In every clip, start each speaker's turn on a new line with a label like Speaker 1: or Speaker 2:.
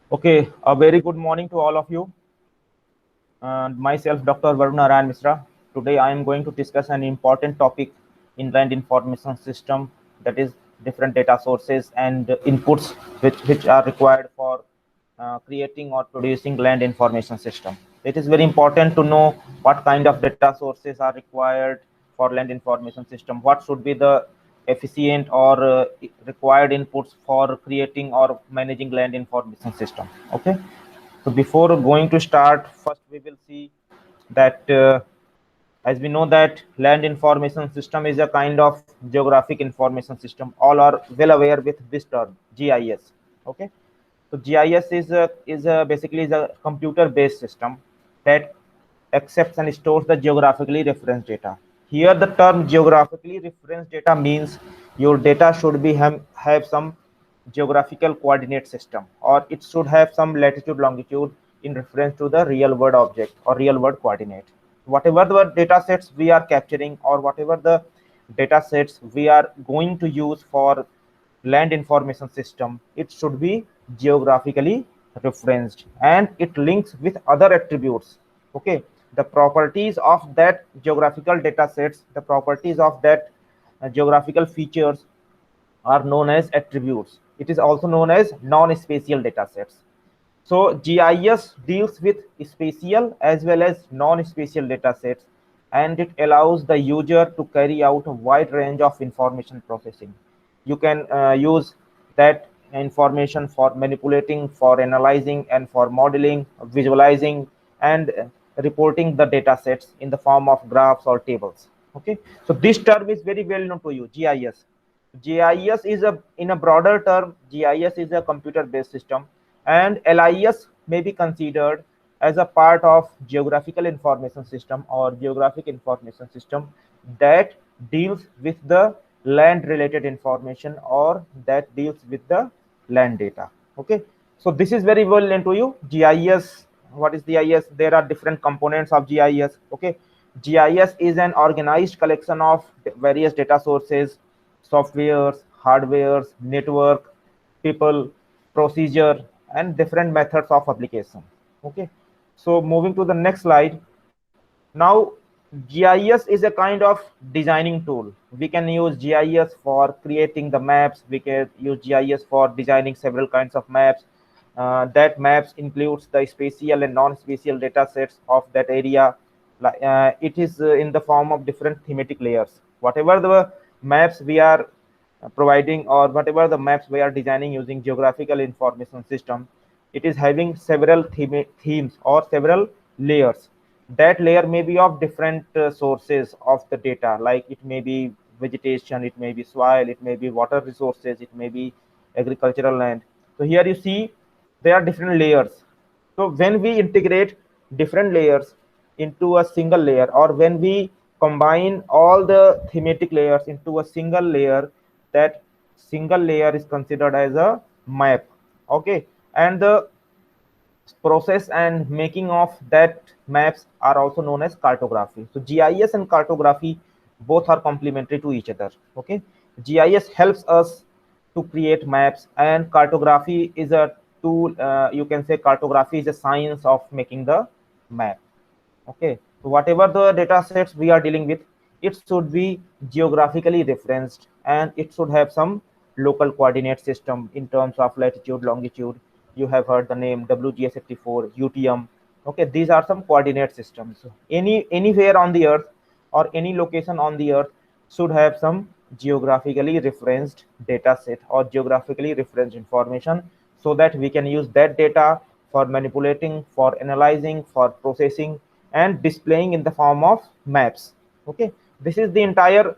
Speaker 1: Okay, a very good morning to all of you. Myself, Dr. Varun Narayan Misra. Today, I am going to discuss an important topic in land information system, that is different data sources and inputs which are required for creating or producing land information system. It is very important to know what kind of data sources are required for land information system, what should be the efficient or required inputs for creating or managing land information system. Okay, so before going to start, first we will see that as we know that land information system is a kind of geographic information system. All are well aware with this term, GIS. Okay, so GIS is basically is a computer-based system that accepts and stores the geographically referenced data. Here, the term geographically referenced data means your data should be have some geographical coordinate system, or it should have some latitude longitude in reference to the real world object or real world coordinate. Whatever the data sets we are capturing or whatever the data sets we are going to use for land information system, it should be geographically referenced and it links with other attributes. Okay, the properties of that geographical data sets, the properties of that geographical features are known as attributes. It is also known as non-spatial data sets. So GIS deals with spatial as well as non-spatial data sets, and it allows the user to carry out a wide range of information processing. You can use that information for manipulating, for analyzing, and for modeling, visualizing, and reporting the data sets in the form of graphs or tables. Okay, so this term is very well known to you, GIS. GIS is in a broader term, GIS is a computer-based system, and LIS may be considered as a part of geographical information system or geographic information system that deals with the land related information or that deals with the land data. Okay, so this is very well into you. GIS, what is GIS? There are different components of GIS. Okay, GIS is an organized collection of various data sources, softwares, hardwares, network, people, procedure, and different methods of application. Okay, so moving to the next slide. Now, GIS is a kind of designing tool. We can use GIS for creating the maps. We can use GIS for designing several kinds of maps. That maps includes the spatial and non-spatial data sets of that area. It is in the form of different thematic layers. Whatever the maps we are providing or whatever the maps we are designing using geographical information system, it is having several themes or several layers. That layer may be of different sources of the data, like it may be vegetation, it may be soil, it may be water resources, it may be agricultural land. So here you see there are different layers. So when we integrate different layers into a single layer, or when we combine all the thematic layers into a single layer, that single layer is considered as a map. Okay, and the process and making of that maps are also known as cartography. So GIS and cartography both are complementary to each other. Okay, GIS helps us to create maps, and cartography is a tool. You can say cartography is a science of making the map. Okay, so whatever the data sets we are dealing with, it should be geographically referenced and it should have some local coordinate system in terms of latitude, longitude. You have heard the name WGS84, UTM. Okay, these are some coordinate systems. Anywhere on the earth or any location on the earth should have some geographically referenced data set or geographically referenced information, so that we can use that data for manipulating, for analyzing, for processing, and displaying in the form of maps. Okay, this is the entire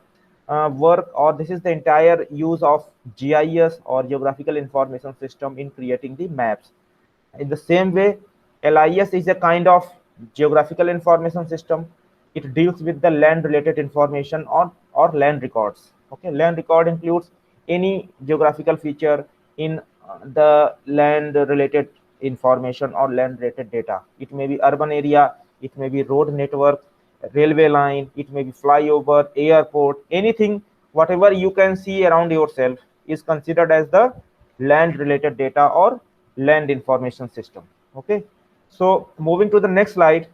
Speaker 1: work, or this is the entire use of GIS or geographical information system in creating the maps. In the same way, LIS is a kind of geographical information system. It deals with the land related information or land records. Okay, land record includes any geographical feature in the land related information or land related data. It may be urban area, it may be road network, railway line, it may be flyover, airport, anything, whatever you can see around yourself is considered as the land related data or land information system. Okay, so moving to the next slide.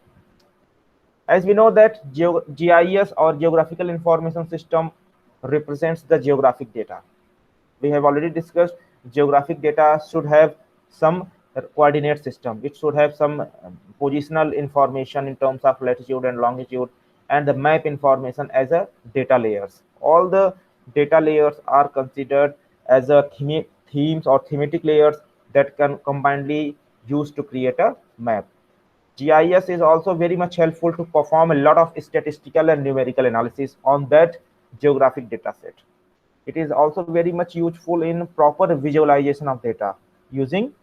Speaker 1: As we know that GIS or geographical information system represents the geographic data. We have already discussed geographic data should have some coordinate system. It should have some positional information in terms of latitude and longitude, and the map information as a data layers. All the data layers are considered as a themes or thematic layers that can combinedly used to create a map. GIS is also very much helpful to perform a lot of statistical and numerical analysis on that geographic data set. It is also very much useful in proper visualization of data using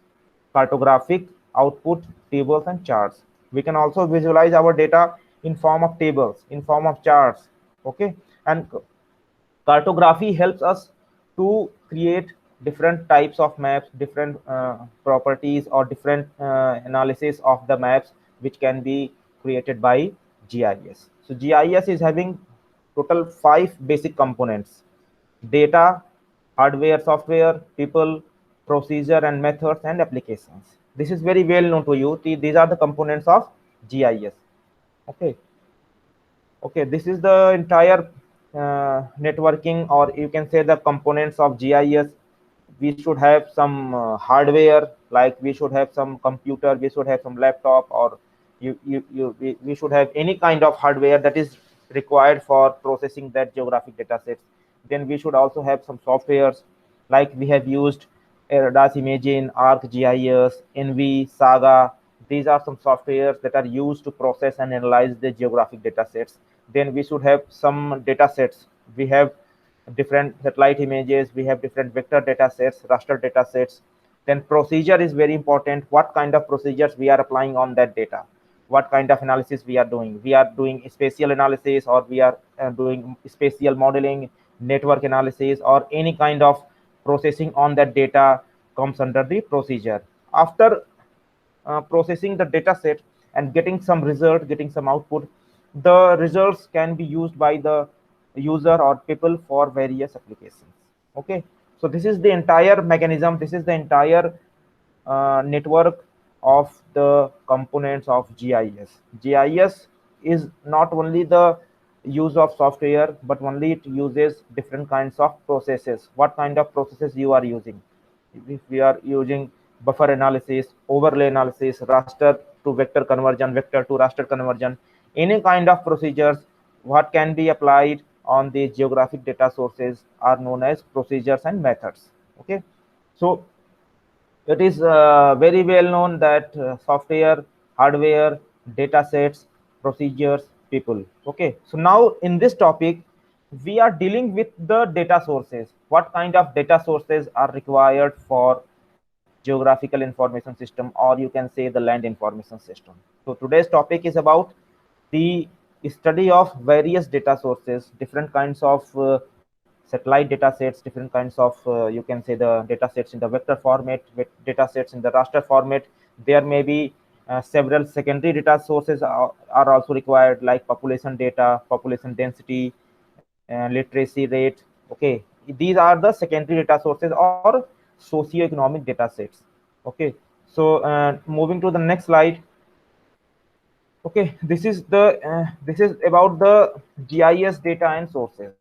Speaker 1: cartographic output tables and charts. We can also visualize our data in form of tables, in form of charts. Okay, and cartography helps us to create different types of maps, different properties or different analysis of the maps which can be created by GIS. So GIS is having total 5 basic components: data, hardware, software, people, procedure and methods, and applications. This is very well known to you. These are the components of GIS. Okay, okay, this is the entire networking, or you can say the components of GIS. We should have some hardware, like we should have some computer, we should have some laptop, or we should have any kind of hardware that is required for processing that geographic data sets. Then we should also have some softwares, like we have used AirDAS Imagine, ArcGIS, NV, Saga. These are some softwares that are used to process and analyze the geographic data sets. Then we should have some data sets. We have different satellite images, we have different vector data sets, raster data sets. Then procedure is very important. What kind of procedures we are applying on that data, what kind of analysis we are doing. We are doing spatial analysis, or we are doing spatial modeling, network analysis, or any kind of processing on that data comes under the procedure. After processing the data set and getting some result, getting some output, the results can be used by the user or people for various applications. Okay, so this is the entire mechanism, this is the entire network of the components of GIS. GIS is not only the use of software, but only it uses different kinds of processes. What kind of processes you are using? If we are using buffer analysis, overlay analysis, raster to vector conversion, vector to raster conversion, any kind of procedures what can be applied on the geographic data sources are known as procedures and methods. Okay, so it is very well known that software, hardware, data sets, procedures, people. Okay, so now in this topic we are dealing with the data sources. What kind of data sources are required for geographical information system, or you can say the land information system. So today's topic is about the study of various data sources, different kinds of satellite data sets, different kinds of you can say the data sets in the vector format, with data sets in the raster format. There may be several secondary data sources are also required, like population data, population density, literacy rate. Okay, these are the secondary data sources or socioeconomic data sets. Okay, so moving to the next slide. Okay, this is about the GIS data and sources.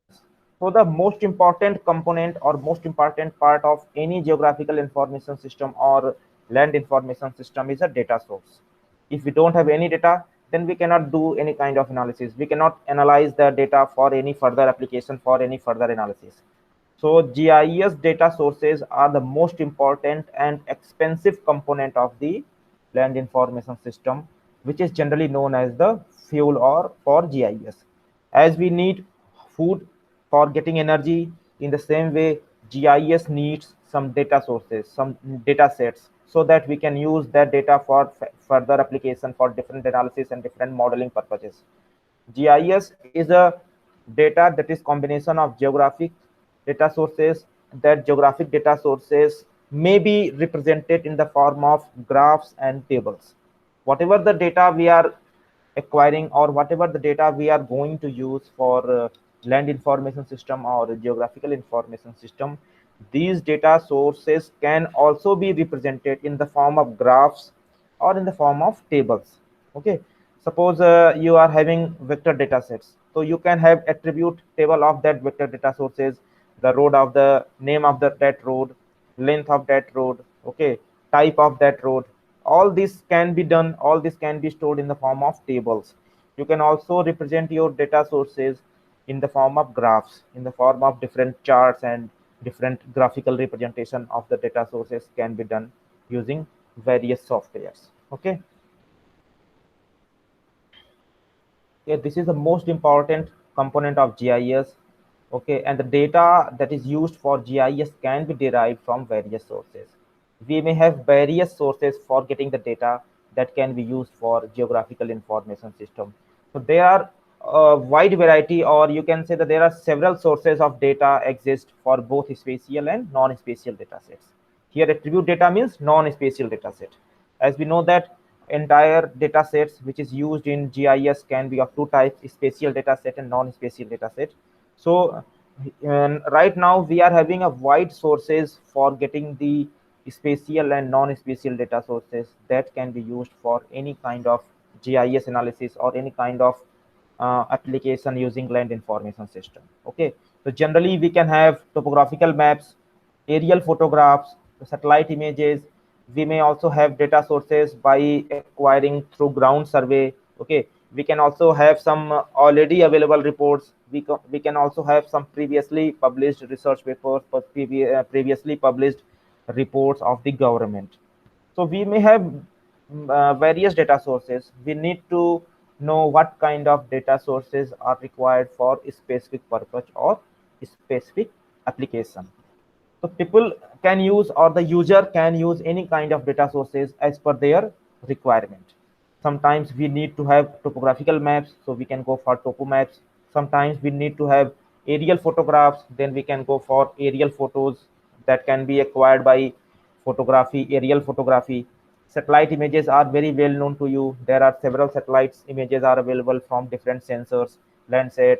Speaker 1: So the most important component or most important part of any geographical information system or land information system is a data source. If we don't have any data, then we cannot do any kind of analysis. We cannot analyze the data for any further application, for any further analysis. So GIS data sources are the most important and expensive component of the land information system, which is generally known as the fuel or for GIS. As we need food for getting energy, in the same way GIS needs some data sources, some data sets, so that we can use that data for further application, for different analysis and different modeling purposes. GIS is a data that is combination of geographic data sources. That geographic data sources may be represented in the form of graphs and tables. Whatever the data we are acquiring, or whatever the data we are going to use for land information system or geographical information system, These data sources can also be represented in the form of graphs or in the form of tables. Okay, suppose you are having vector data sets, so you can have attribute table of that vector data sources, the road of the name of that road, length of that road, okay, type of that road. All this can be done, all this can be stored in the form of tables. You can also represent your data sources in the form of graphs, in the form of different charts, and different graphical representation of the data sources can be done using various softwares. Okay. Yeah, this is the most important component of GIS. Okay, and the data that is used for GIS can be derived from various sources. We may have various sources for getting the data that can be used for geographical information system. So there are a wide variety, or you can say that there are several sources of data exist for both spatial and non-spatial data sets. Here attribute data means non-spatial data set. As we know that entire data sets which is used in GIS can be of two types: spatial data set and non-spatial data set. So right now we are having a wide sources for getting the spatial and non-spatial data sources that can be used for any kind of GIS analysis or any kind of application using land information system. Okay, so generally we can have topographical maps, aerial photographs, satellite images. We may also have data sources by acquiring through ground survey. Okay, we can also have some already available reports. We can also have some previously published research papers, but previously published reports of the government. So we may have various data sources. We need to know what kind of data sources are required for a specific purpose or specific application. So people can use, or the user can use, any kind of data sources as per their requirement. Sometimes we need to have topographical maps, so we can go for topo maps. Sometimes we need to have aerial photographs, then we can go for aerial photos that can be acquired by photography, aerial photography. Satellite images are very well known to you. There are several satellites images are available from different sensors: Landsat,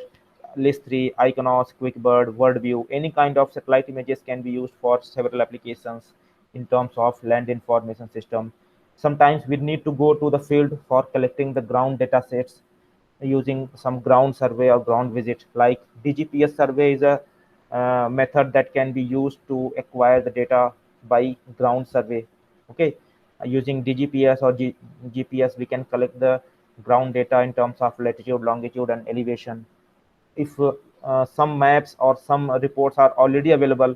Speaker 1: List3, Iconos, QuickBird, WorldView. Any kind of satellite images can be used for several applications in terms of land information system. Sometimes we need to go to the field for collecting the ground data sets using some ground survey or ground visit. Like DGPS survey is a method that can be used to acquire the data by ground survey. Okay, using DGPS or GPS, we can collect the ground data in terms of latitude, longitude, and elevation. If some maps or some reports are already available,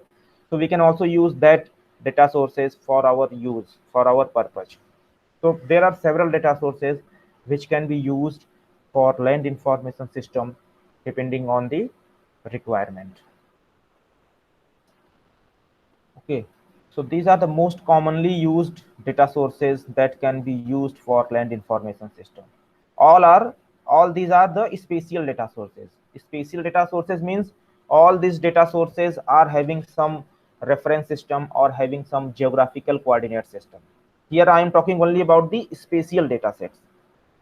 Speaker 1: so we can also use that data sources for our use, for our purpose. So there are several data sources which can be used for land information system depending on the requirement. Okay, so these are the most commonly used data sources that can be used for land information system. All are, all these are the spatial data sources. Spatial data sources means all these data sources are having some reference system or having some geographical coordinate system. Here I am talking only about the spatial data sets.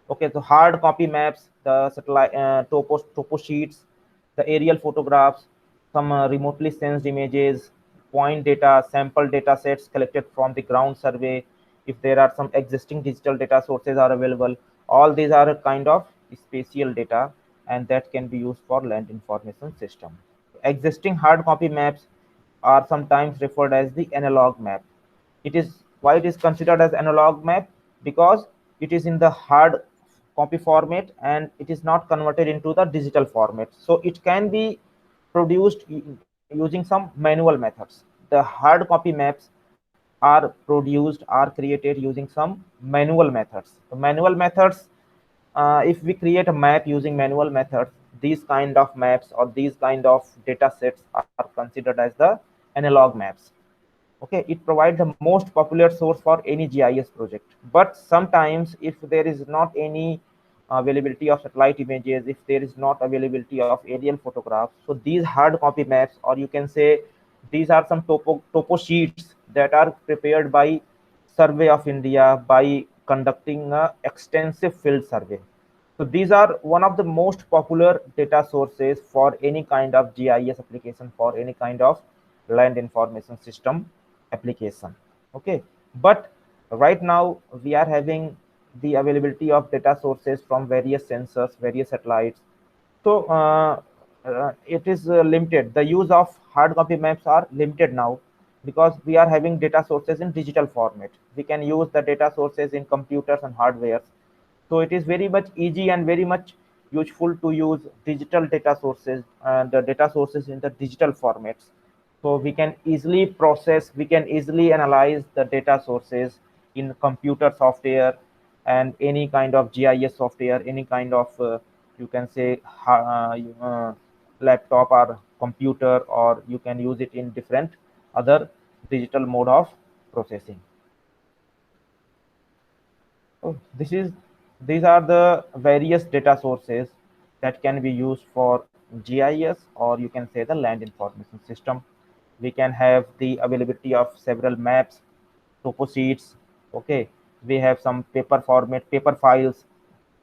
Speaker 1: Okay, so hard copy maps, the satellite topo sheets, the aerial photographs, some remotely sensed images, point data, sample data sets collected from the ground survey. If there are some existing digital data sources are available, all these are a kind of spatial data, and that can be used for land information system. Existing hard copy maps are sometimes referred as the analog map. It is, why it is considered as analog map? Because it is in the hard copy format and it is not converted into the digital format, so it can be produced using some manual methods. The hard copy maps are produced, are created using some manual methods. The manual methods, if we create a map using manual methods, these kind of maps or these kind of data sets are considered as the analog maps. Okay, it provides the most popular source for any GIS project. But sometimes if there is not any availability of satellite images, if there is not availability of aerial photographs, so these hard copy maps, or you can say these are some topo sheets that are prepared by Survey of India by conducting a extensive field survey. So these are one of the most popular data sources for any kind of GIS application, for any kind of land information system application. Okay, but right now we are having the availability of data sources from various sensors, various satellites. So it is limited. The use of hard copy maps are limited now because we are having data sources in digital format. We can use the data sources in computers and hardware. So it is very much easy and very much useful to use digital data sources and the data sources in the digital formats. So we can easily process, we can easily analyze the data sources in computer software and any kind of GIS software, any kind of you can say laptop or computer, or you can use it in different other digital mode of processing. So these are the various data sources that can be used for GIS, or you can say the land information system. We can have the availability of several maps, topo sheets. Okay, we have some paper format, paper files.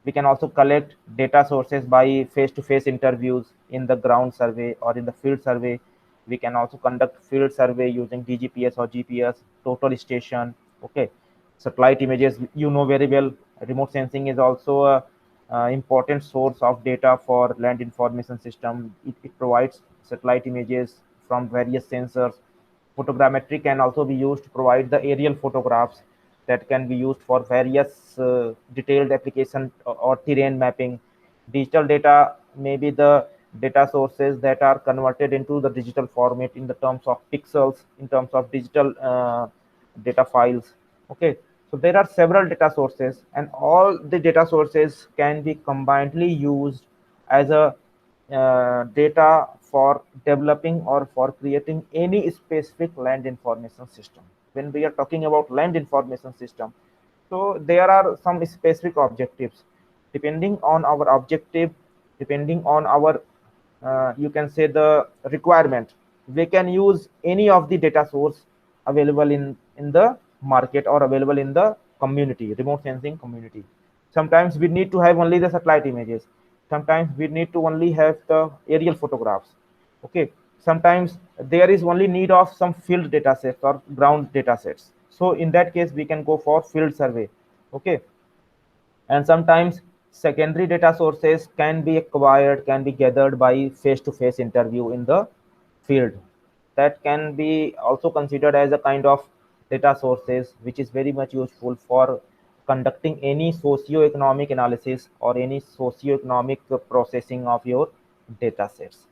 Speaker 1: We can also collect data sources by face-to-face interviews in the ground survey or in the field survey. We can also conduct field survey using DGPS or GPS, total station. Okay, satellite images, you know very well. Remote sensing is also a important source of data for land information system. It provides satellite images from various sensors. Photogrammetry can also be used to provide the aerial photographs that can be used for various detailed application or terrain mapping. Digital data may be the data sources that are converted into the digital format in the terms of pixels, in terms of digital data files. Okay, so there are several data sources, and all the data sources can be combinedly used as a data for developing or for creating any specific land information system. When we are talking about land information system, so there are some specific objectives. Depending on our objective, depending on our you can say the requirement, we can use any of the data source available in the market or available in the community, remote sensing community. Sometimes we need to have only the satellite images, sometimes we need to only have the aerial photographs. Okay, sometimes there is only need of some field data sets or ground data sets, so in that case we can go for field survey. Okay, and sometimes secondary data sources can be acquired, can be gathered by face-to-face interview in the field. That can be also considered as a kind of data sources which is very much useful for conducting any socio-economic analysis or any socio-economic processing of your data sets.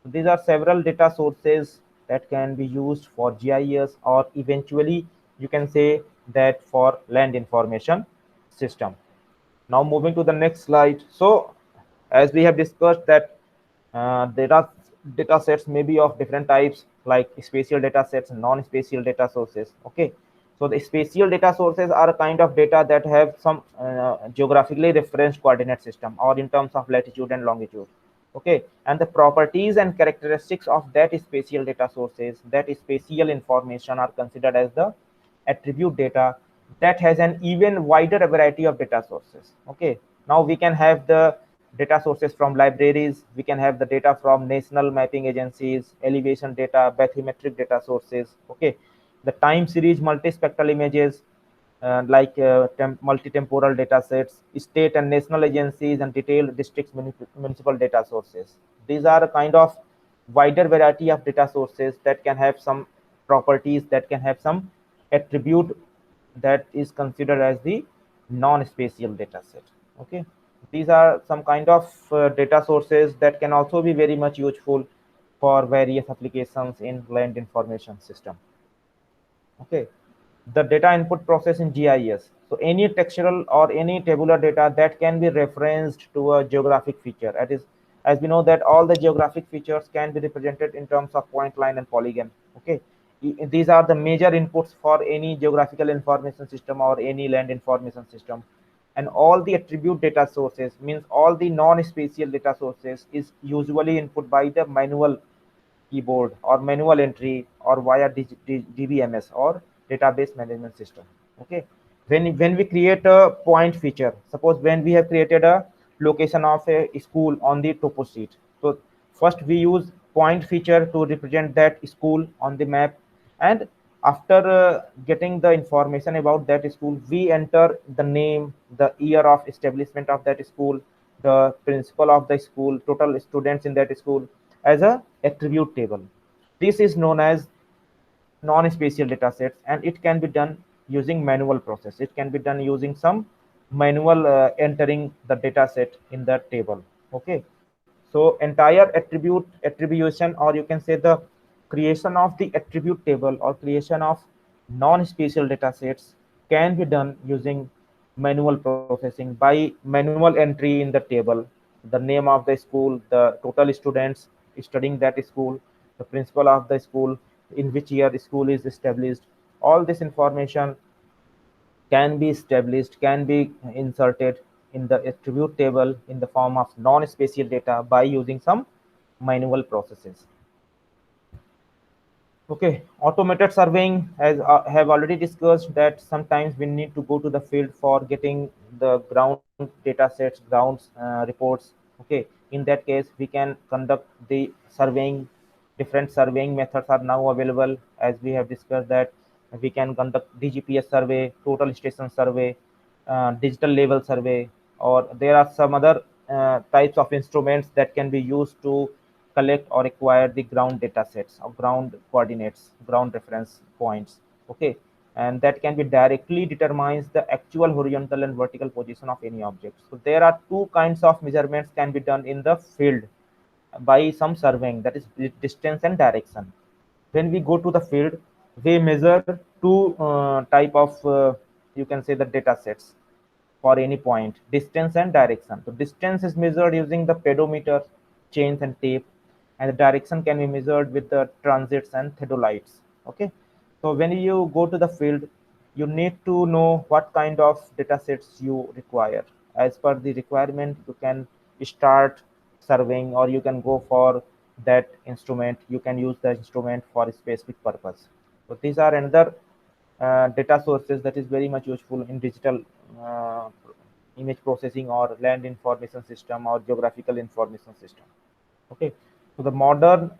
Speaker 1: So these are several data sources that can be used for GIS, or eventually you can say that for land information system. Now moving to the next slide. So as we have discussed that data sets may be of different types, like spatial data sets and non-spatial data sources. Okay, so the spatial data sources are a kind of data that have some geographically referenced coordinate system, or in terms of latitude and longitude. Okay, and the properties and characteristics of that spatial data sources, that spatial information, are considered as the attribute data that has an even wider variety of data sources. Okay, now we can have the data sources from libraries, we can have the data from national mapping agencies, elevation data, bathymetric data sources. Okay, the time series multispectral images, multi-temporal data sets, state and national agencies, and detailed districts municipal data sources. These are a kind of wider variety of data sources that can have some properties, that can have some attribute that is considered as the non-spatial data set. Okay, these are some kind of data sources that can also be very much useful for various applications in land information system. Okay, the data input process in GIS. So any textural or any tabular data that can be referenced to a geographic feature. That is, as we know that all the geographic features can be represented in terms of point, line, and polygon. Okay, these are the major inputs for any geographical information system or any land information system. And all the attribute data sources, means all the non-spatial data sources, is usually input by the manual keyboard or manual entry or via DBMS or database management system. Okay, when we create a point feature, suppose when we have created a location of a school on the topo sheet, so first we use point feature to represent that school on the map. And after getting the information about that school, we enter the name, the year of establishment of that school, the principal of the school, total students in that school as a attribute table. This is known as non-spatial data sets, and it can be done using manual process. It can be done using some manual entering the data set in the table. Okay, so entire attribute attribution, or you can say the creation of the attribute table or creation of non-spatial data sets can be done using manual processing by manual entry in the table, the name of the school, the total students studying that school, the principal of the school, in which year the school is established. All this information can be established, can be inserted in the attribute table in the form of non-spatial data by using some manual processes. Okay, automated surveying, as have already discussed, that sometimes we need to go to the field for getting the ground data sets, ground reports. Okay, in that case, we can conduct the surveying. Different surveying methods are now available, as we have discussed that we can conduct DGPS survey, total station survey, digital label survey, or there are some other types of instruments that can be used to collect or acquire the ground data sets or ground coordinates, ground reference points. Okay, and that can be directly determines the actual horizontal and vertical position of any object. So there are two kinds of measurements can be done in the field by some surveying, that is distance and direction. When we go to the field, we measure two type of you can say the data sets for any point, distance and direction. So distance is measured using the pedometer, chains and tape, and the direction can be measured with the transits and theodolites. Okay, so when you go to the field, you need to know what kind of data sets you require. As per the requirement, you can start surveying, or you can go for that instrument. You can use the instrument for a specific purpose. So these are another data sources that is very much useful in digital uh, image processing or land information system or geographical information system. Okay, so the modern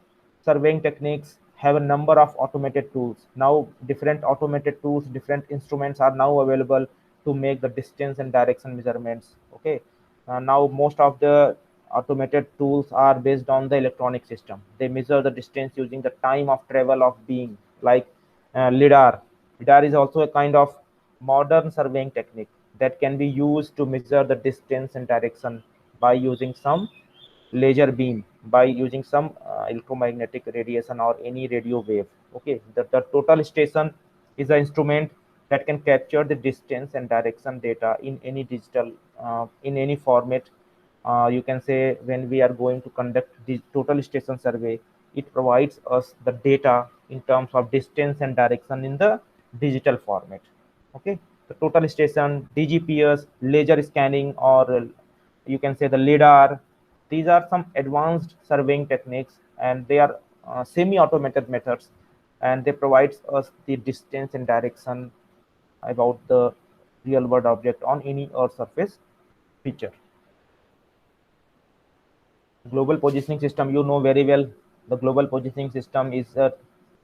Speaker 1: surveying techniques have a number of automated tools. Now different automated tools, different instruments are now available to make the distance and direction measurements. Okay, now most of the automated tools are based on the electronic system. They measure the distance using the time of travel of being, like lidar. Lidar is also a kind of modern surveying technique that can be used to measure the distance and direction by using some laser beam, by using some electromagnetic radiation or any radio wave. Okay, the total station is an instrument that can capture the distance and direction data in any digital in any format. You can say when we are going to conduct the total station survey, it provides us the data in terms of distance and direction in the digital format. Okay, the total station, DGPS, laser scanning, or you can say the lidar. These are some advanced surveying techniques, and they are semi-automated methods, and they provide us the distance and direction about the real world object on any earth surface feature. Global positioning system, you know very well, the global positioning system is a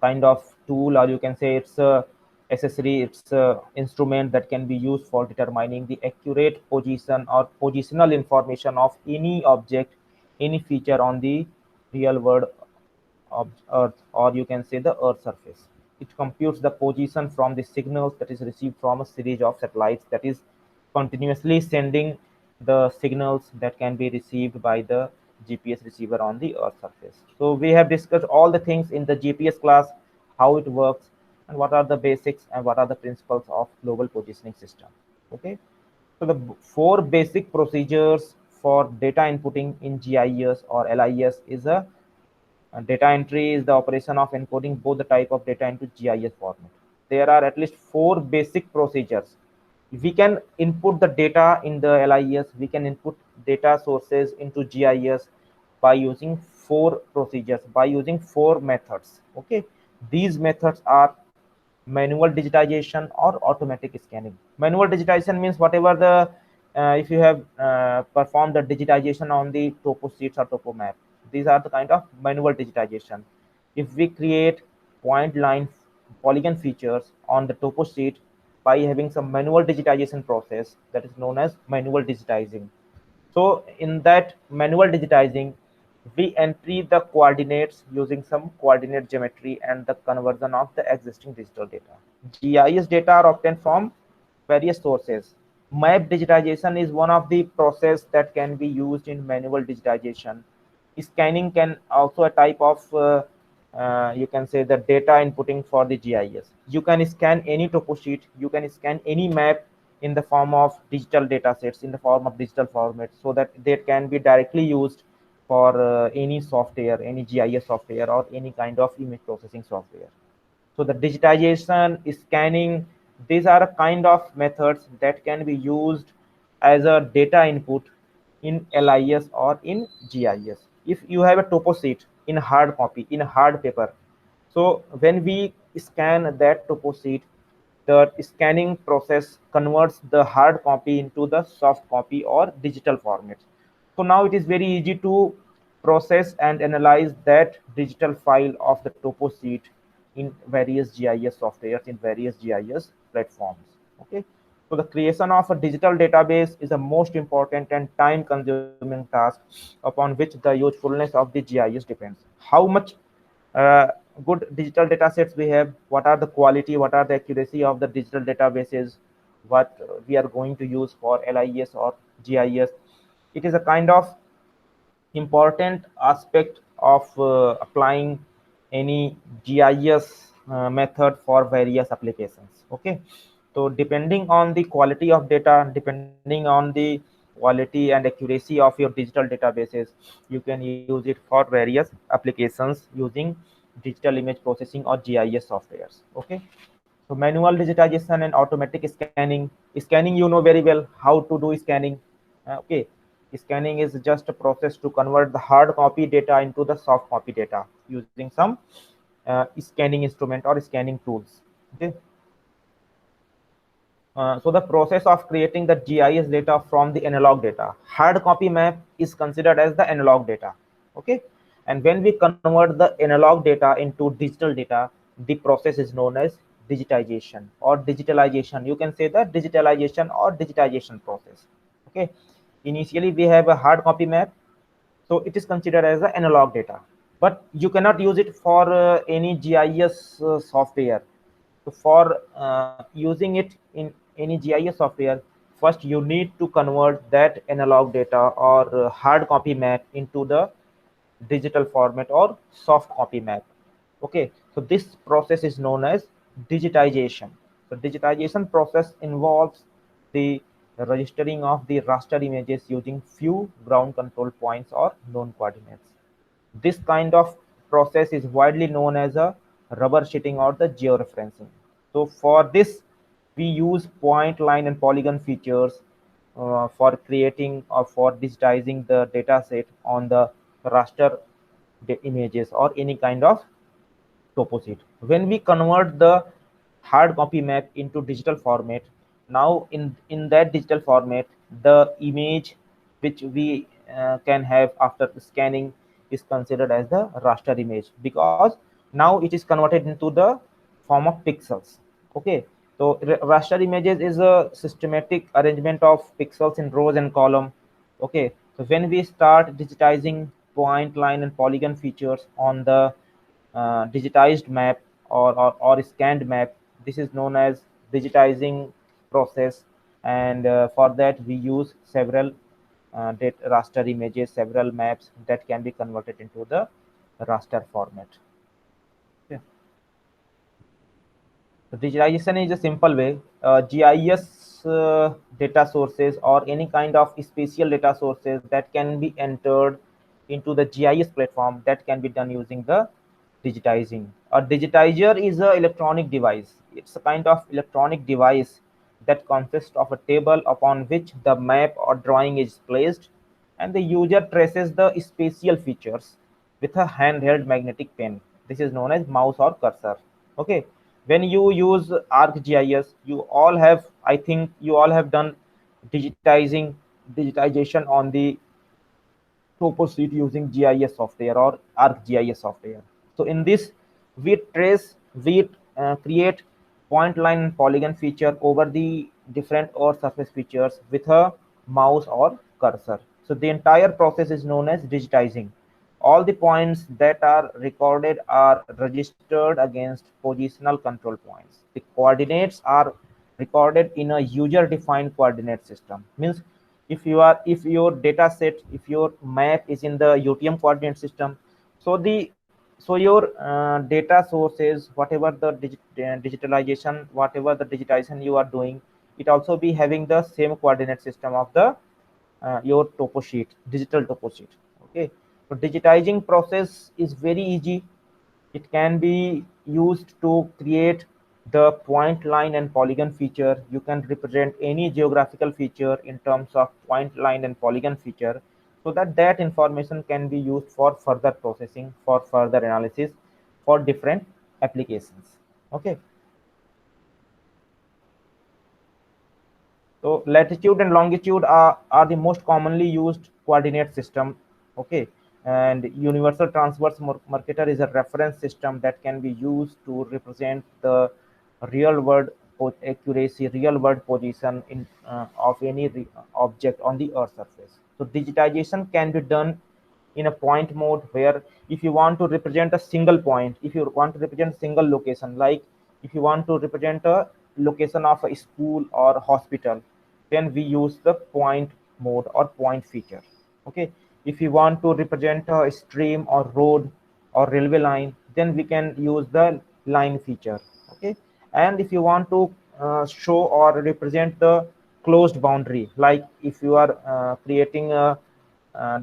Speaker 1: kind of tool, or you can say it's a accessory, it's a instrument that can be used for determining the accurate position or positional information of any object, any feature on the real world of earth, or you can say the earth surface. It computes the position from the signals that is received from a series of satellites that is continuously sending the signals that can be received by the GPS receiver on the earth surface. So we have discussed all the things in the GPS class, how it works, and what are the basics and what are the principles of global positioning system. Okay, so the four basic procedures for data inputting in GIS or LIS is a data entry is the operation of encoding both the type of data into GIS format. There are at least four basic procedures. We can input the data in the LIS, we can input data sources into GIS by using four procedures, by using four methods. Okay, these methods are manual digitization or automatic scanning. Manual digitization means whatever the if you have performed the digitization on the topo sheets or topo map, These are the kind of manual digitization. If we create point line polygon features on the topo sheet by having some manual digitization process, that is known as manual digitizing. So in that manual digitizing, we entry the coordinates using some coordinate geometry and the conversion of the existing digital data. GIS data are obtained from various sources. Map digitization is one of the process that can be used in manual digitization. Scanning can also a type of you can say the data inputting for the GIS. You can scan any topo sheet, you can scan any map in the form of digital data sets, in the form of digital format, so that they can be directly used for any software, any GIS software or any kind of image processing software. So the digitization, scanning, these are a kind of methods that can be used as a data input in LIS or in GIS. If you have a topo sheet in hard copy, in hard paper, so when we scan that topo sheet, the scanning process converts the hard copy into the soft copy or digital format. So now it is very easy to process and analyze that digital file of the topo sheet in various GIS softwares, in various GIS platforms. Okay. So the creation of a digital database is the most important and time consuming task upon which the usefulness of the GIS depends. How much uh, good digital data sets we have, what are the quality, what are the accuracy of the digital databases, what we are going to use for LIS or GIS. It is a kind of important aspect of applying any GIS method for various applications. Okay, so depending on the quality of data, depending on the quality and accuracy of your digital databases, you can use it for various applications using digital image processing or GIS softwares. Okay, so manual digitization and automatic scanning. Scanning, you know very well how to do scanning. Okay, scanning is just a process to convert the hard copy data into the soft copy data using some scanning instrument or scanning tools. Okay, so the process of creating the GIS data from the analog data. Hard copy map is considered as the analog data. Okay, and when we convert the analog data into digital data, the process is known as digitization or digitalization. You can say the digitalization or digitization process. Okay, initially we have a hard copy map, so it is considered as the analog data, but you cannot use it for any GIS software. So for using it in any GIS software, first you need to convert that analog data or hard copy map into the digital format or soft copy map. Okay, so this process is known as digitization. So digitization process involves the registering of the raster images using few ground control points or known coordinates. This kind of process is widely known as a rubber sheeting or the georeferencing. So for this, we use point, line, and polygon features for creating or for digitizing the data set on the raster images or any kind of topo sheet. When we convert the hard copy map into digital format, now in that digital format, the image which we can have after scanning is considered as the raster image, because now it is converted into the form of pixels. Okay, so raster images is a systematic arrangement of pixels in rows and column. Okay, so when we start digitizing point, line, and polygon features on the digitized map or scanned map, this is known as digitizing process. And for that we use several raster images, several maps that can be converted into the raster format. Yeah. So digitalization is a simple way. GIS data sources or any kind of spatial data sources that can be entered into the GIS platform, that can be done using the digitizing. A digitizer is an electronic device. It's a kind of electronic device that consists of a table upon which the map or drawing is placed, and the user traces the spatial features with a handheld magnetic pen. This is known as mouse or cursor. Okay, when you use ArcGIS, you all have, I think you all have done digitization on the topo sheet using GIS software or ArcGIS software. So in this, we create point, line, and polygon feature over the different Earth surface features with a mouse or cursor. So the entire process is known as digitizing. All the points that are recorded are registered against positional control points. The coordinates are recorded in a user defined coordinate system. Means if your data set, if your map is in the UTM coordinate system, so your data sources, whatever the digitalization, whatever the digitization you are doing, it also be having the same coordinate system of the your topo sheet, digital topo sheet. Okay, so digitizing process is very easy. It can be used to create the point, line, and polygon feature. You can represent any geographical feature in terms of point, line, and polygon feature, so that that information can be used for further processing, for further analysis, for different applications. Okay. So latitude and longitude are the most commonly used coordinate system. Okay, and universal transverse marketer is a reference system that can be used to represent the real world accuracy, real world position in of any object on the Earth surface. So digitization can be done in a point mode, where if you want to represent a single point, if you want to represent single location, like if you want to represent a location of a school or hospital, then we use the point mode or point feature. Okay, if you want to represent a stream or road or railway line, then we can use the line feature. Okay, and if you want to show or represent the closed boundary, like if you are creating a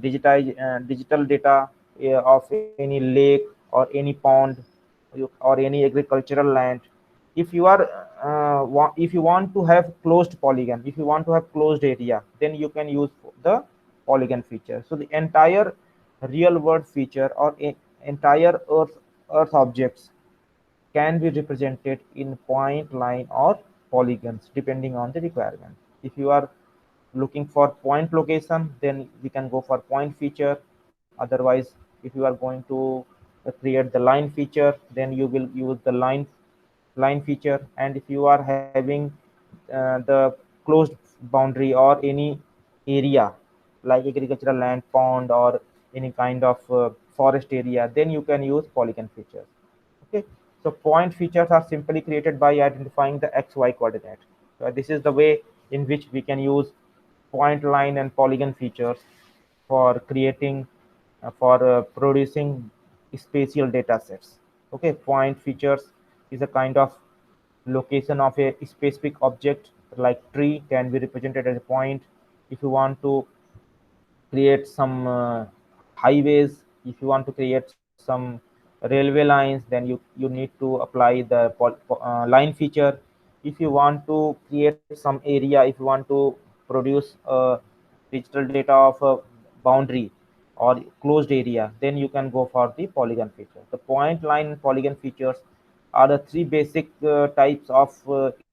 Speaker 1: digital data of any lake or any pond or any agricultural land, if you are if you want to have closed polygon, if you want to have closed area, then you can use the polygon feature. So the entire real world feature or entire earth objects can be represented in point, line, or polygons depending on the requirement. If you are looking for point location, then we can go for point feature. Otherwise, if you are going to create the line feature, then you will use the line feature. And if you are having the closed boundary or any area like agricultural land, pond, or any kind of forest area, then you can use polygon features. Okay, so point features are simply created by identifying the XY coordinate. So this is the way in which we can use point, line, and polygon features for creating for producing spatial data sets. Okay, point features is a kind of location of a specific object, like tree can be represented as a point. If you want to create some highways, if you want to create some railway lines, then you need to apply the line feature. If you want to create some area, if you want to produce digital data of a boundary or closed area, then you can go for the polygon feature. The point, line, and polygon features are the three basic types of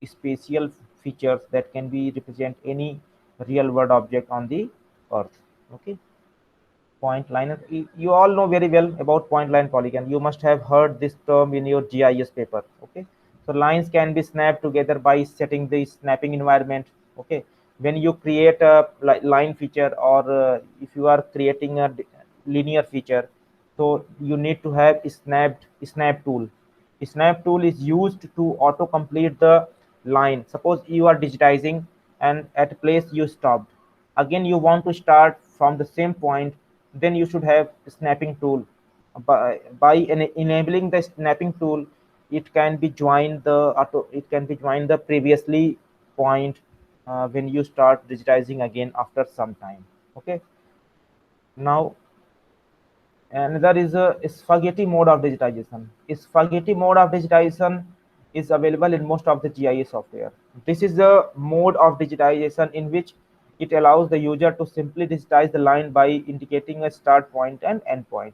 Speaker 1: spatial features that can be represent any real world object on the earth. Okay, point, line, you all know very well about point, line, polygon. You must have heard this term in your GIS paper. Okay, so lines can be snapped together by setting the snapping environment. Okay, when you create a line feature, or if you are creating a linear feature, so you need to have a snap tool. A snap tool is used to auto complete the line. Suppose you are digitizing and at a place you stopped, again you want to start from the same point, then you should have a snapping tool. By enabling the snapping tool, it can be joined the it can be joined the previously point when you start digitizing again after some time. Okay, now another is a spaghetti mode of digitization. Spaghetti mode of digitization is available in most of the GIS software. This is the mode of digitization in which it allows the user to simply digitize the line by indicating a start point and end point.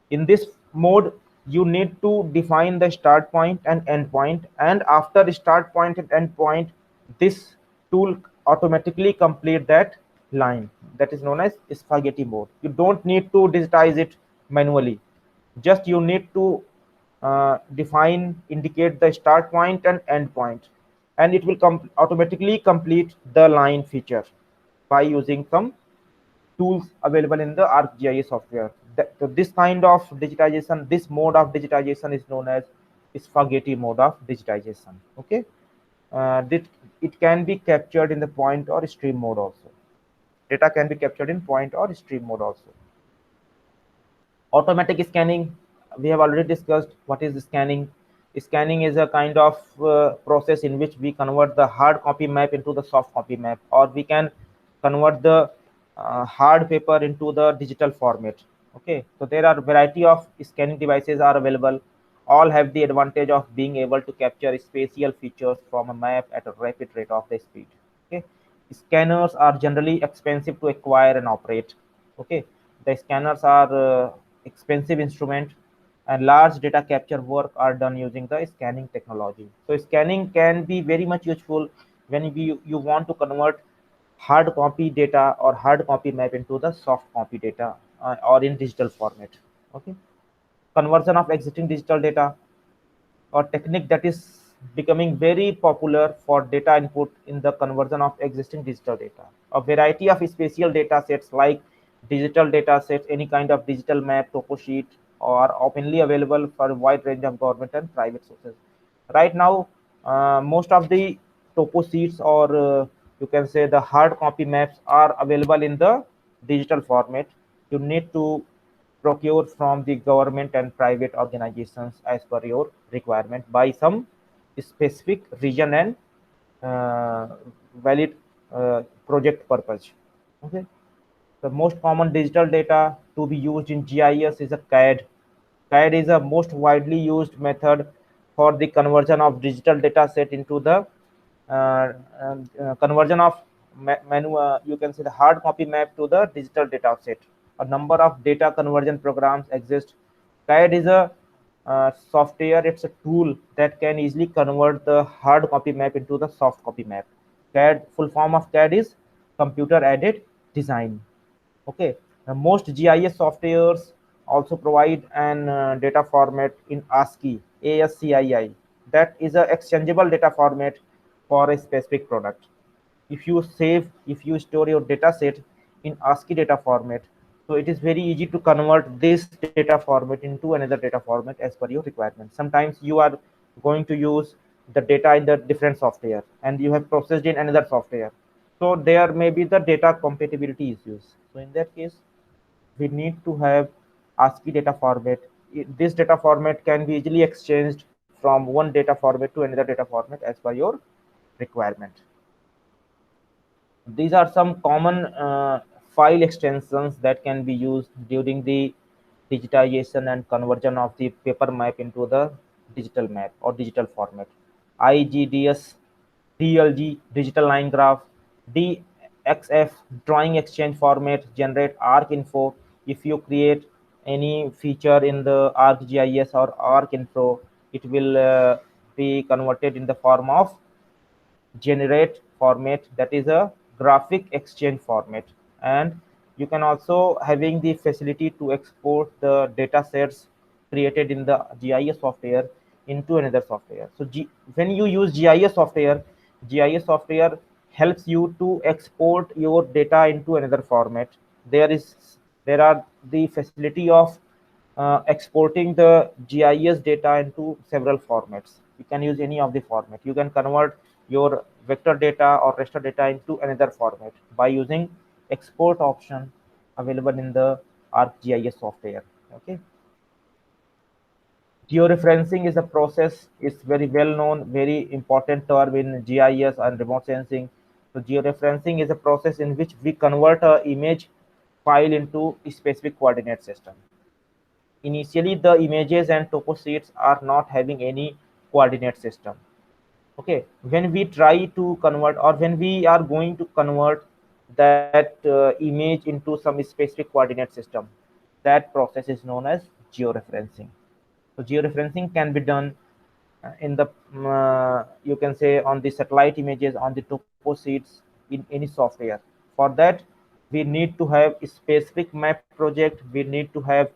Speaker 1: In this mode, you need to define the start point and end point, and after the start point and end point, this tool automatically complete that line, that is known as spaghetti mode. You don't need to digitize it manually, just you need to indicate the start point and end point, and it will automatically complete the line feature by using some tools available in the ArcGIS software. So this kind of digitization, this mode of digitization is known as spaghetti mode of digitization. Okay, that it can be captured in the point or stream mode also. Data can be captured in point or stream mode also. Automatic scanning, we have already discussed what is scanning. Scanning is a kind of process in which we convert the hard copy map into the soft copy map, or we can convert the hard paper into the digital format. Okay, so there are variety of scanning devices are available. All have the advantage of being able to capture spatial features from a map at a rapid rate of the speed. Okay, scanners are generally expensive to acquire and operate. Okay, the scanners are expensive instrument, and large data capture work are done using the scanning technology. So scanning can be very much useful when you want to convert hard copy data or hard copy map into the soft copy data, or in digital format. Okay, conversion of existing digital data, a technique that is becoming very popular for data input in the conversion of existing digital data. A variety of spatial data sets like digital data sets, any kind of digital map, topo sheet, are openly available for a wide range of government and private sources. Right now, most of the topo sheets, or you can say the hard copy maps, are available in the digital format. You need to procure from the government and private organizations as per your requirement by some specific region and uh, valid project purpose. Okay, the most common digital data to be used in GIS is a CAD. CAD is a most widely used method for the conversion of digital data set into the conversion of you can say the hard copy map to the digital data set. A number of data conversion programs exist. CAD is a software, it's a tool that can easily convert the hard copy map into the soft copy map. CAD, full form of CAD is computer aided design. Okay, most GIS softwares also provide an data format in ASCII, ASCII. That is a exchangeable data format for a specific product. If you store your data set in ASCII data format, so it is very easy to convert this data format into another data format as per your requirement. Sometimes you are going to use the data in the different software and you have processed in another software, so there may be the data compatibility issues. So in that case, we need to have ASCII data format. This data format can be easily exchanged from one data format to another data format as per your requirement. These are some common file extensions that can be used during the digitization and conversion of the paper map into the digital map or digital format. IGDS, DLG, digital line graph, DXF, drawing exchange format, generate ArcInfo. If you create any feature in the ArcGIS or ArcInfo, it will be converted in the form of generate format, that is a graphic exchange format. And you can also having the facility to export the data sets created in the GIS software into another software. So when you use GIS software helps you to export your data into another format. There are the facility of exporting the GIS data into several formats. You can use any of the format. You can convert your vector data or raster data into another format by using export option available in the ArcGIS software. Okay. Georeferencing is a process. It's very well known, very important term in GIS and remote sensing. So georeferencing is a process in which we convert a image file into a specific coordinate system. Initially, the images and topo sheets are not having any coordinate system. Okay, when we try to convert, or when we are going to convert that image into some specific coordinate system, that process is known as georeferencing. So georeferencing can be done in the you can say on the satellite images, on the topo sheets, in any software. For that, we need to have a specific map project, we need to have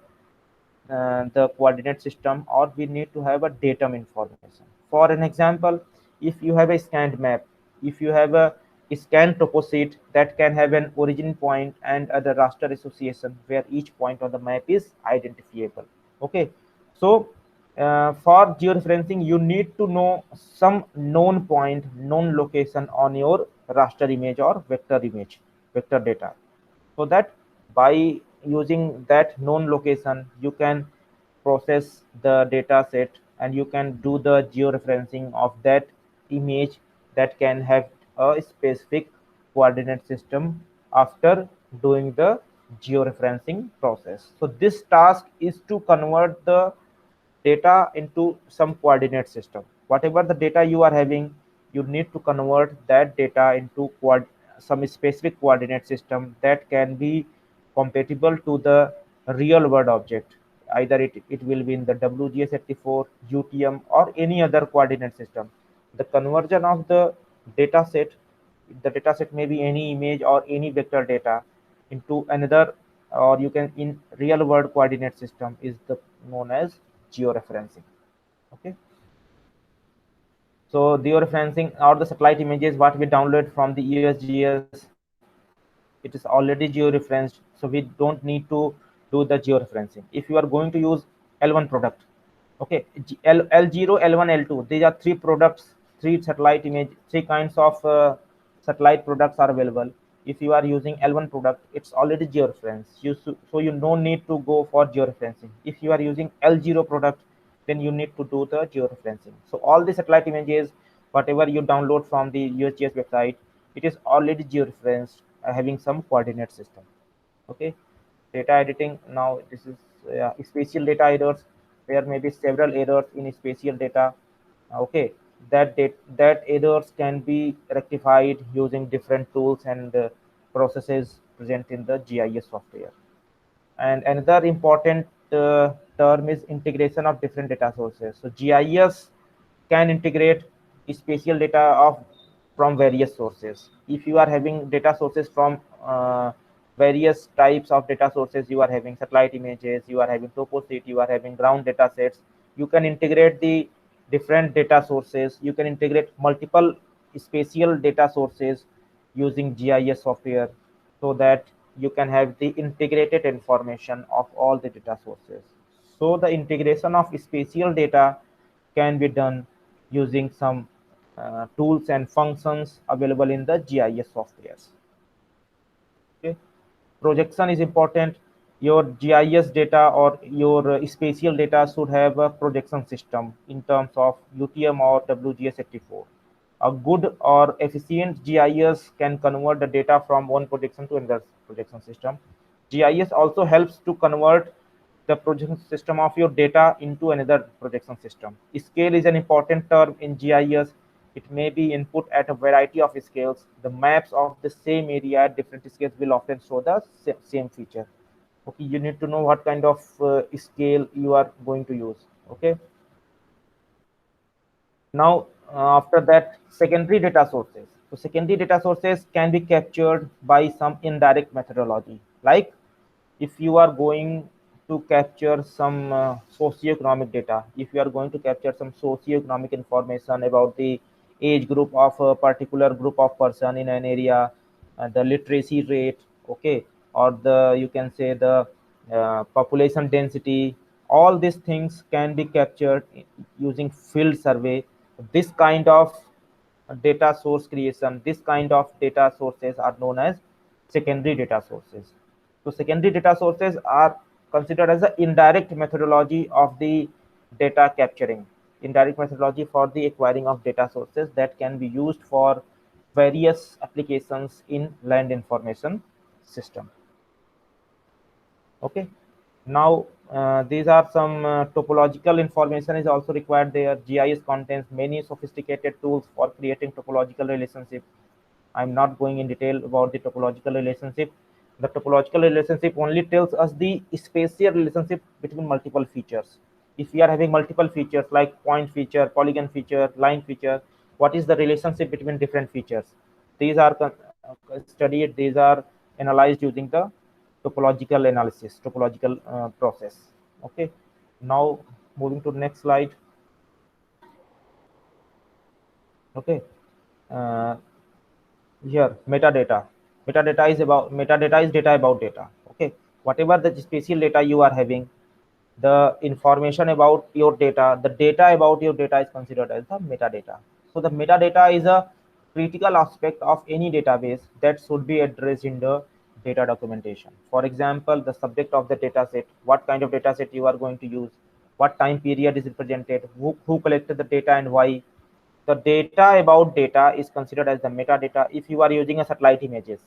Speaker 1: the coordinate system, or we need to have a datum information. For an example, if you have a scanned map, if you have a scanned toposite that can have an origin point and other raster association where each point on the map is identifiable. Okay, so for georeferencing, you need to know some known point, known location on your raster image or vector image, vector data, so that by using that known location you can process the data set and you can do the georeferencing of that image that can have a specific coordinate system after doing the georeferencing process. So this task is to convert the data into some coordinate system. Whatever the data you are having, you need to convert that data into some specific coordinate system that can be compatible to the real world object. Either it will be in the WGS84, UTM, or any other coordinate system. The conversion of the data set may be any image or any vector data into another, or you can in real world coordinate system, is the known as georeferencing. Okay, so georeferencing or the satellite images what we download from the USGS, it is already georeferenced, so we don't need to do the georeferencing. If you are going to use L1 product, okay, L0, L1, L2, these are three products, three satellite image, three kinds of satellite products are available. If you are using L1 product, it's already georeferenced, so you no need to go for georeferencing. If you are using L0 product, then you need to do the georeferencing. So all the satellite images whatever you download from the USGS website, it is already georeferenced, having some coordinate system. Okay, data editing, now this is spatial data errors. There may be several errors in spatial data. Okay, that errors can be rectified using different tools and processes present in the GIS software. And another important term is integration of different data sources. So GIS can integrate spatial data of from various sources. If you are having data sources from various types of data sources, you are having satellite images, you are having toposite, you are having ground data sets, you can integrate the different data sources, you can integrate multiple spatial data sources using GIS software, so that you can have the integrated information of all the data sources. So the integration of spatial data can be done using some tools and functions available in the GIS softwares. Okay, projection is important. Your GIS data or your spatial data should have a projection system in terms of UTM or WGS84. A good or efficient GIS can convert the data from one projection to another projection system. GIS also helps to convert the projection system of your data into another projection system. Scale is an important term in GIS. It may be input at a variety of scales. The maps of the same area at different scales will often show the same feature. Okay, you need to know what kind of scale you are going to use. Okay, now after that, secondary data sources. So secondary data sources can be captured by some indirect methodology. Like if you are going to capture some socioeconomic data, if you are going to capture some socioeconomic information about the age group of a particular group of person in an area, the literacy rate, okay, or the you can say the population density, all these things can be captured using field survey. This kind of data source creation, this kind of data sources are known as secondary data sources. So secondary data sources are considered as the indirect methodology of the data capturing, indirect methodology for the acquiring of data sources that can be used for various applications in land information system. Okay, now these are some topological information is also required there. GIS contains many sophisticated tools for creating topological relationship. I'm not going in detail about the topological relationship. The topological relationship only tells us the spatial relationship between multiple features. If we are having multiple features like point feature, polygon feature, line feature, what is the relationship between different features? These are studied, these are analyzed using the topological analysis, topological process. Okay, now moving to the next slide. Okay, uh, here metadata is data about data. Okay, whatever the spatial data you are having, the information about your data, the data about your data is considered as the metadata. So the metadata is a critical aspect of any database that should be addressed in the data documentation. For example, the subject of the data set, what kind of data set you are going to use, what time period is represented, who collected the data and why. The data about data is considered as the metadata. If you are using a satellite images,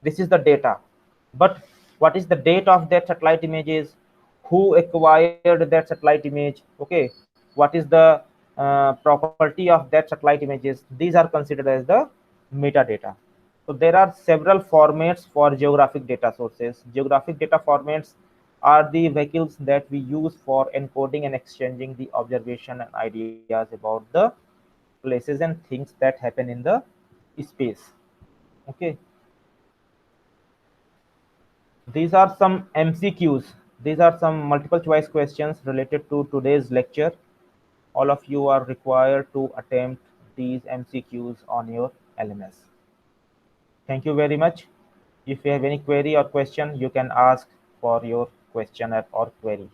Speaker 1: this is the data. But what is the date of that satellite images, who acquired that satellite image, okay, what is the property of that satellite images, these are considered as the metadata. So there are several formats for geographic data sources. Geographic data formats are the vehicles that we use for encoding and exchanging the observation and ideas about the places and things that happen in the space. Okay, these are some MCQs. These are some multiple choice questions related to today's lecture. All of you are required to attempt these MCQs on your LMS. Thank you very much. If you have any query or question, you can ask for your question or query.